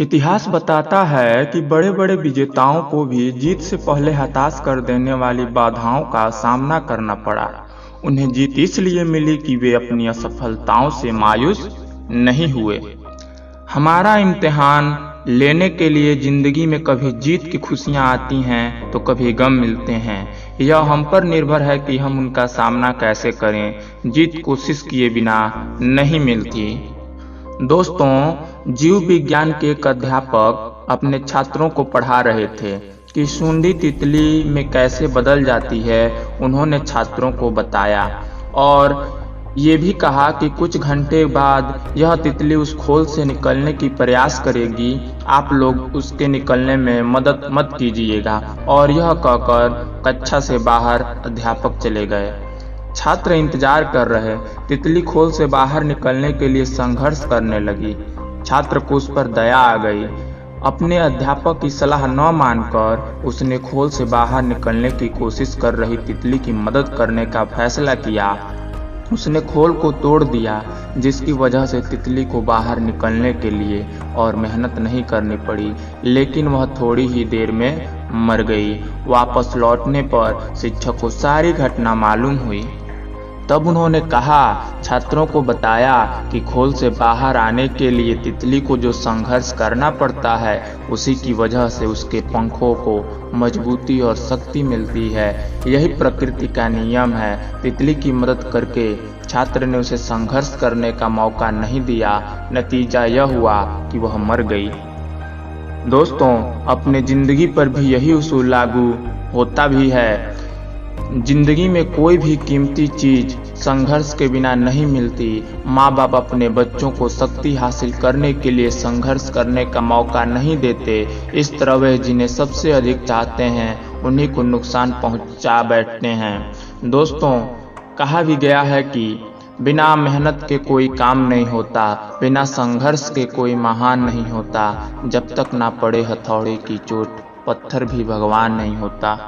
इतिहास बताता है कि बड़े बड़े विजेताओं को भी जीत से पहले हताश कर देने वाली बाधाओं का सामना करना पड़ा। उन्हें जीत इसलिए मिली कि वे अपनी असफलताओं से मायूस नहीं हुए। हमारा इम्तिहान लेने के लिए जिंदगी में कभी जीत की खुशियां आती हैं तो कभी गम मिलते हैं। यह हम पर निर्भर है कि हम उनका सामना कैसे करें। जीत कोशिश किए बिना नहीं मिलती। दोस्तों, जीव विज्ञान के एक अध्यापक अपने छात्रों को पढ़ा रहे थे कि सूंडी तितली में कैसे बदल जाती है। उन्होंने छात्रों को बताया और ये भी कहा कि कुछ घंटे बाद यह तितली उस खोल से निकलने की प्रयास करेगी। आप लोग उसके निकलने में मदद मत कीजिएगा। और यह कहकर कक्षा से बाहर अध्यापक चले गए। छात्र इंतजार कर रहे। तितली खोल से बाहर निकलने के लिए संघर्ष करने लगी। छात्र को उस पर दया आ गई। अपने अध्यापक की सलाह न मानकर उसने खोल से बाहर निकलने की कोशिश कर रही तितली की मदद करने का फैसला किया। उसने खोल को तोड़ दिया, जिसकी वजह से तितली को बाहर निकलने के लिए और मेहनत नहीं करनी पड़ी। लेकिन वह थोड़ी ही देर में मर गई। वापस लौटने पर शिक्षक को सारी घटना मालूम हुई। तब उन्होंने कहा, छात्रों को बताया कि खोल से बाहर आने के लिए तितली को जो संघर्ष करना पड़ता है, उसी की वजह से उसके पंखों को मजबूती और शक्ति मिलती है। यही प्रकृति का नियम है। तितली की मदद करके छात्र ने उसे संघर्ष करने का मौका नहीं दिया। नतीजा यह हुआ कि वह मर गई। दोस्तों, अपने जिंदगी पर भी यही उसूल लागू होता भी है। जिंदगी में कोई भी कीमती चीज संघर्ष के बिना नहीं मिलती। माँ बाप अपने बच्चों को शक्ति हासिल करने के लिए संघर्ष करने का मौका नहीं देते। इस तरह वे जिन्हें सबसे अधिक चाहते हैं उन्हीं को नुकसान पहुंचा बैठते हैं। दोस्तों, कहा भी गया है कि बिना मेहनत के कोई काम नहीं होता, बिना संघर्ष के कोई महान नहीं होता। जब तक ना पड़े हथौड़े की चोट, पत्थर भी भगवान नहीं होता।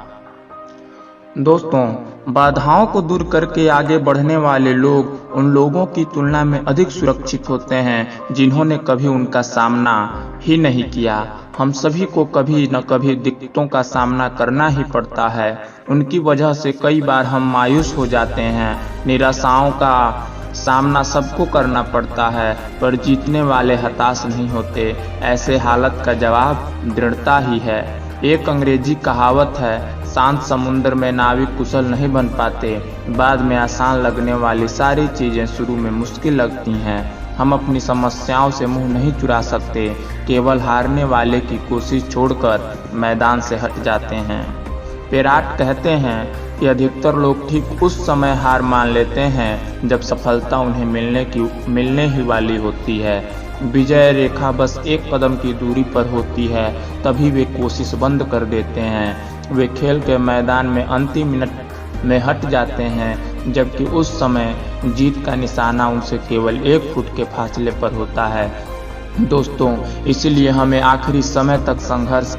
दोस्तों, बाधाओं को दूर करके आगे बढ़ने वाले लोग उन लोगों की तुलना में अधिक सुरक्षित होते हैं जिन्होंने कभी उनका सामना ही नहीं किया। हम सभी को कभी न कभी दिक्कतों का सामना करना ही पड़ता है। उनकी वजह से कई बार हम मायूस हो जाते हैं। निराशाओं का सामना सबको करना पड़ता है, पर जीतने वाले हताश नहीं होते। ऐसे हालत का जवाब दृढ़ता ही है। एक अंग्रेजी कहावत है, शांत समुद्र में नाविक कुशल नहीं बन पाते। बाद में आसान लगने वाली सारी चीजें शुरू में मुश्किल लगती हैं। हम अपनी समस्याओं से मुंह नहीं चुरा सकते। केवल हारने वाले की कोशिश छोड़कर मैदान से हट जाते हैं। पेराट कहते हैं कि अधिकतर लोग ठीक उस समय हार मान लेते हैं जब सफलता उन्हें मिलने ही वाली होती है। विजय रेखा बस एक कदम की दूरी पर होती है, तभी वे कोशिश बंद कर देते हैं। वे खेल के मैदान में अंतिम मिनट में हट जाते हैं, जबकि उस समय जीत का निशाना उनसे केवल 1 फुट के फासले पर होता है। दोस्तों, इसलिए हमें आखिरी समय तक संघर्ष